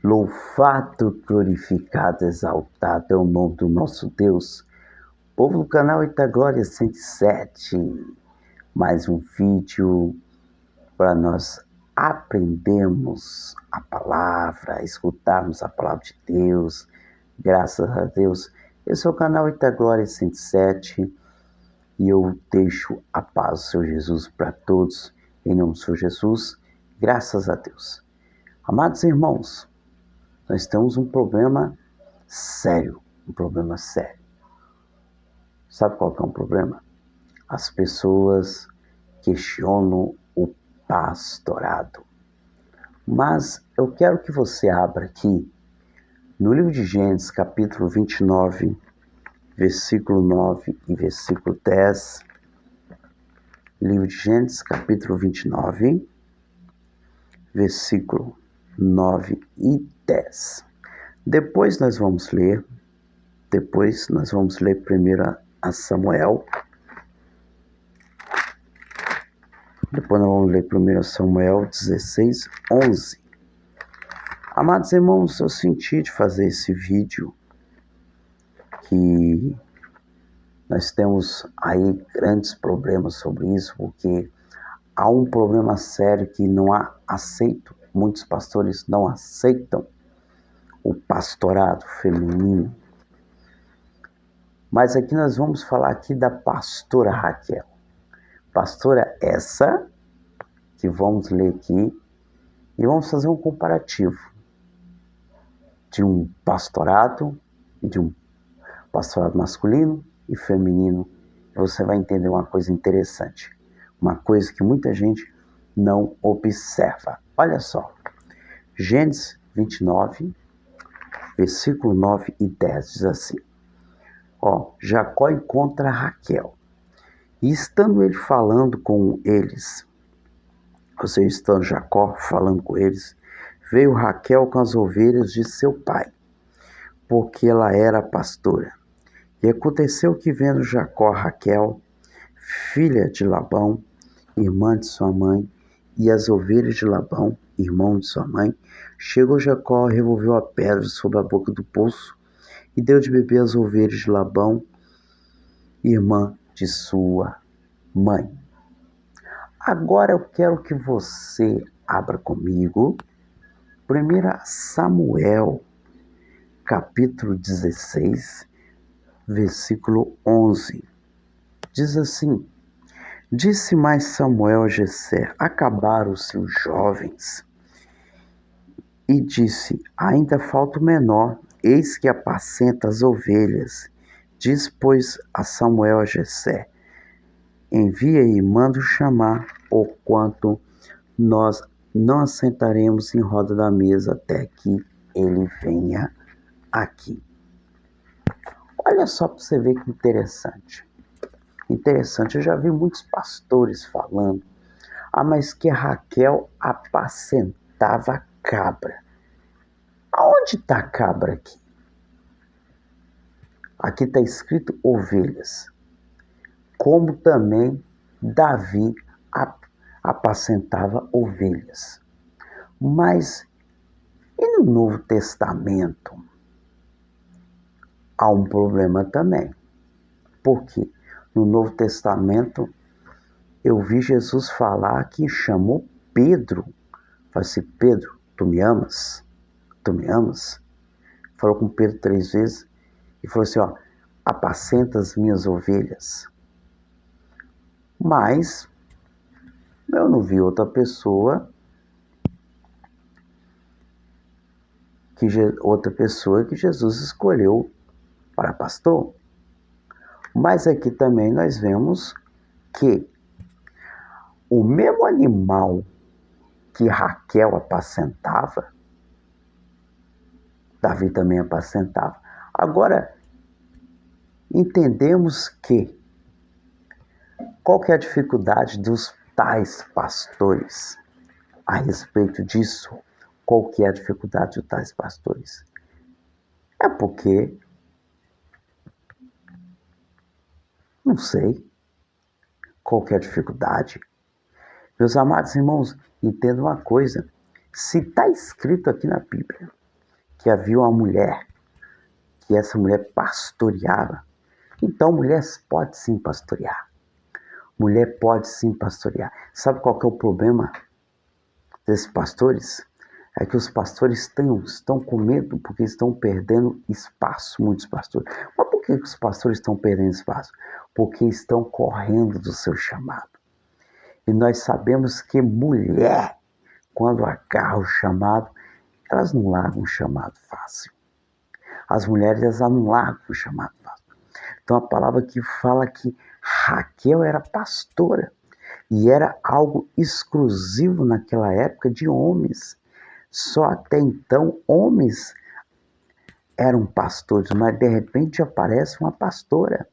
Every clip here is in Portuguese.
Louvado, glorificado, exaltado é o nome do nosso Deus. Povo do canal Itaglória 107, mais um vídeo para nós aprendermos a palavra, escutarmos a palavra de Deus. Graças a Deus. Esse é o canal Itaglória 107 e eu deixo a paz do Senhor Jesus para todos, em nome do Senhor Jesus. Graças a Deus. Amados irmãos, nós temos um problema sério, Sabe qual que é um problema? As pessoas questionam o pastorado. Mas eu quero que você abra aqui no livro de Gênesis, capítulo 29, versículo 9 e versículo 10. Livro de Gênesis, capítulo 29, versículo 9 e 10. Depois nós vamos ler primeiro a Samuel. Depois nós vamos ler 1 Samuel 16, 11. Amados irmãos, eu senti de fazer esse vídeo que nós temos aí grandes problemas sobre isso, porque há um problema sério que não há aceito, muitos pastores não aceitam o pastorado feminino. Mas aqui nós vamos falar aqui da pastora Raquel. Pastora essa que vamos ler aqui e vamos fazer um comparativo de um pastorado masculino e feminino. Você vai entender uma coisa interessante, uma coisa que muita gente não observa. Olha só, Gênesis 29, versículo 9 e 10 diz assim: Jacó encontra Raquel, e estando ele falando com eles, estando Jacó falando com eles, veio Raquel com as ovelhas de seu pai, porque ela era pastora. E aconteceu que, vendo Jacó Raquel, filha de Labão, irmã de sua mãe, e as ovelhas de Labão, irmão de sua mãe, chegou Jacó, revolveu a pedra sobre a boca do poço, e deu de beber às ovelhas de Labão, irmã de sua mãe. Agora eu quero que você abra comigo 1 Samuel, capítulo 16, versículo 11. Diz assim: Disse mais Samuel a Jessé: acabaram-se os jovens. E disse: ainda falta o menor, eis que apacenta as ovelhas. Diz, pois, a Samuel a Jessé: envia e manda chamar, porquanto nós não assentaremos em roda da mesa até que ele venha aqui. Olha só para você ver que interessante. Eu já vi muitos pastores falando: mas que Raquel apacentava cabra. Aonde está a cabra aqui? Aqui está escrito ovelhas. Como também Davi apacentava ovelhas. Mas e no Novo Testamento? Há um problema também. Por quê? No Novo Testamento, eu vi Jesus falar que chamou Pedro. Falou assim: Pedro, tu me amas? Tu me amas? Falou com Pedro 3 vezes e falou assim: apacenta as minhas ovelhas. Mas eu não vi outra pessoa que Jesus escolheu para pastor. Mas aqui também nós vemos que o mesmo animal que Raquel apacentava, Davi também apacentava. Agora, entendemos que qual que é a dificuldade dos tais pastores a respeito disso? Qual que é a dificuldade dos tais pastores? É porque, não sei qual que é a dificuldade. Meus amados irmãos, entendam uma coisa: se está escrito aqui na Bíblia que havia uma mulher, que essa mulher pastoreava. Então, mulher pode sim pastorear. Mulher pode sim pastorear. Sabe qual que é o problema desses pastores? É que os pastores estão com medo porque estão perdendo espaço, muitos pastores. Mas por que os pastores estão perdendo espaço? Porque estão correndo do seu chamado. E nós sabemos que mulher, quando agarra o chamado, elas não largam o chamado fácil. As mulheres, elas não largam o chamado fácil. Então a palavra que fala que Raquel era pastora. E era algo exclusivo naquela época de homens. Só até então homens eram pastores, mas de repente aparece uma pastora.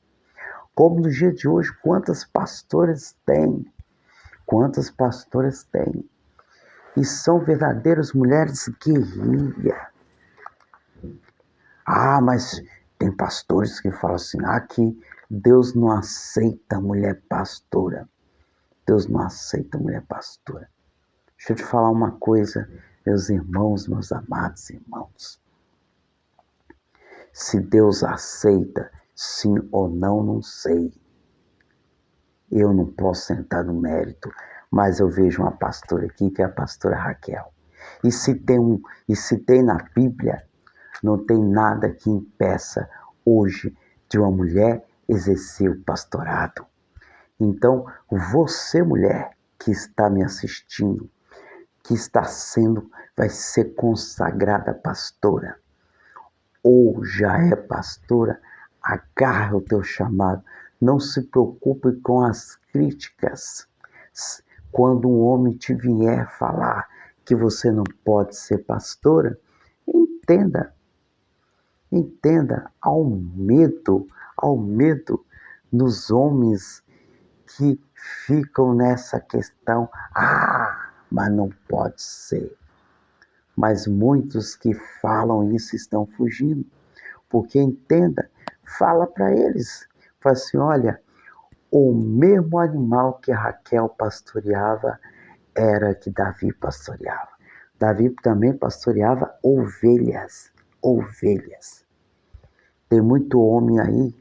Como no dia de hoje, quantas pastoras tem? Quantas pastoras tem? E são verdadeiras mulheres guerreiras. Ah, mas tem pastores que falam assim, que Deus não aceita mulher pastora. Deus não aceita mulher pastora. Deixa eu te falar uma coisa, meus irmãos, meus amados irmãos. Se Deus aceita, sim ou não, não sei. Eu não posso sentar no mérito, mas eu vejo uma pastora aqui, que é a pastora Raquel. E se tem na Bíblia, não tem nada que impeça hoje de uma mulher exercer o pastorado. Então, você, mulher, que está me assistindo, que vai ser consagrada pastora, ou já é pastora, agarra o teu chamado. Não se preocupe com as críticas. Quando um homem te vier falar que você não pode ser pastora, entenda, há um medo nos homens que ficam nessa questão, mas não pode ser. Mas muitos que falam isso estão fugindo, porque entenda, fala para eles, fala assim, olha, o mesmo animal que Raquel pastoreava era que Davi pastoreava. Davi também pastoreava ovelhas. Tem muito homem aí,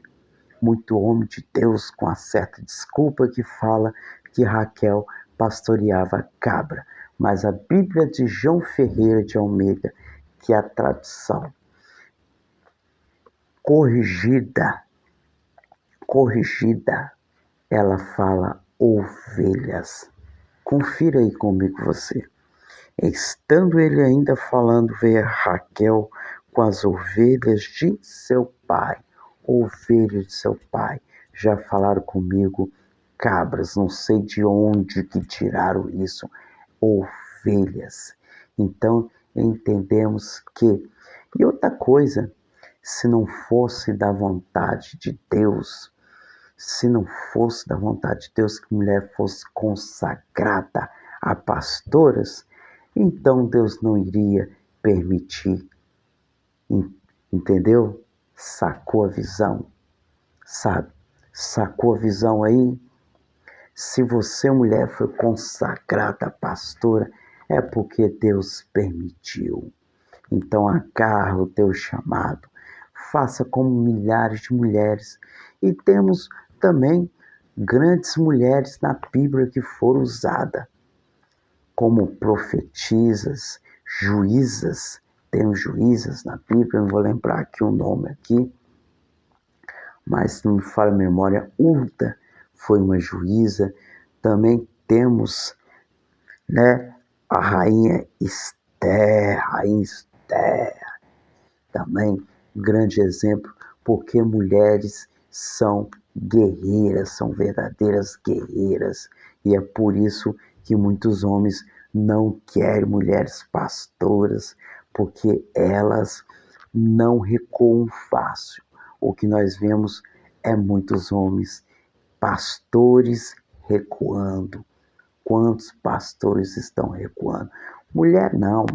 muito homem de Deus com a certa desculpa que fala que Raquel pastoreava cabra. Mas a Bíblia de João Ferreira de Almeida, que é a tradução corrigida, ela fala ovelhas. Confira aí comigo você. Estando ele ainda falando, veio Raquel com as ovelhas de seu pai. Ovelhas de seu pai. Já falaram comigo, cabras, não sei de onde que tiraram isso. Ovelhas. Então, entendemos que... E outra coisa, se não fosse da vontade de Deus, que mulher fosse consagrada a pastoras, então Deus não iria permitir. Entendeu? Sacou a visão? Sabe? Sacou a visão aí? Se você, mulher, foi consagrada a pastora, é porque Deus permitiu. Então agarra o teu chamado. Faça como milhares de mulheres. E temos também grandes mulheres na Bíblia que foram usadas como profetisas, juízas. Tem juízas na Bíblia, não vou lembrar aqui o nome aqui, mas se não me falha a memória, Hulda foi uma juíza. Também temos, né, a rainha Esther, também grande exemplo, porque mulheres são guerreiras, são verdadeiras guerreiras, e é por isso que muitos homens não querem mulheres pastoras, porque elas não recuam fácil. O que nós vemos é muitos homens pastores recuando. Quantos pastores estão recuando? Mulher não.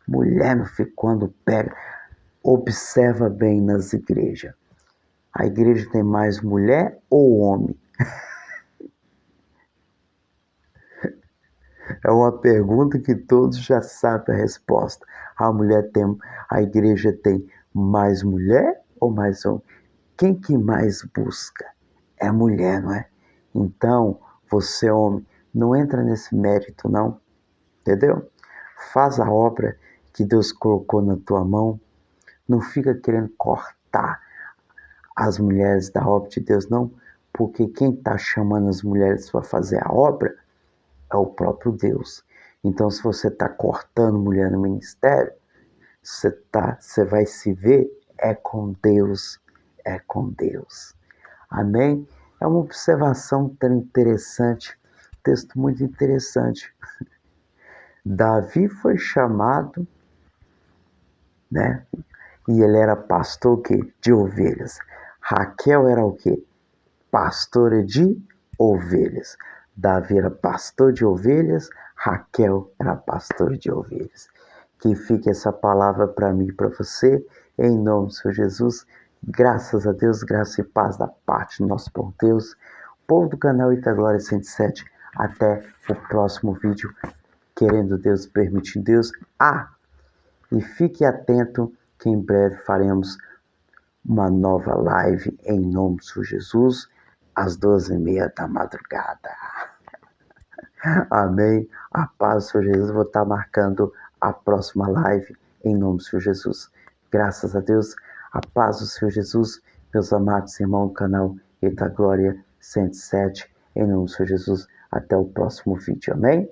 Mulher, meu filho, quando pega, observa bem nas igrejas. A igreja tem mais mulher ou homem? É uma pergunta que todos já sabem a resposta. A igreja tem mais mulher ou mais homem? Quem que mais busca? É a mulher, não é? Então, você, homem, não entra nesse mérito, não. Entendeu? Faz a obra que Deus colocou na tua mão. Não fica querendo cortar as mulheres da obra de Deus, não. Porque quem está chamando as mulheres para fazer a obra é o próprio Deus. Então, se você está cortando mulher no ministério, você vai se ver é com Deus, é com Deus. Amém? É uma observação tão interessante, texto muito interessante. Davi foi chamado, né? E ele era pastor o quê? De ovelhas. Raquel era o quê? Pastora de ovelhas. Davi era pastor de ovelhas, Raquel era pastor de ovelhas. Que fique essa palavra para mim e para você, em nome do Senhor Jesus. Graças a Deus, graça e paz da parte do nosso bom Deus. Povo do canal Ita Glória 107, até o próximo vídeo, querendo Deus, permitindo Deus. E fique atento que em breve faremos uma nova live em nome do Senhor Jesus, às 12h30 da madrugada. Amém. A paz do Senhor Jesus. Vou estar marcando a próxima live em nome do Senhor Jesus. Graças a Deus. A paz do Senhor Jesus. Meus amados irmãos do canal Eita Glória 107. Em nome do Senhor Jesus. Até o próximo vídeo. Amém.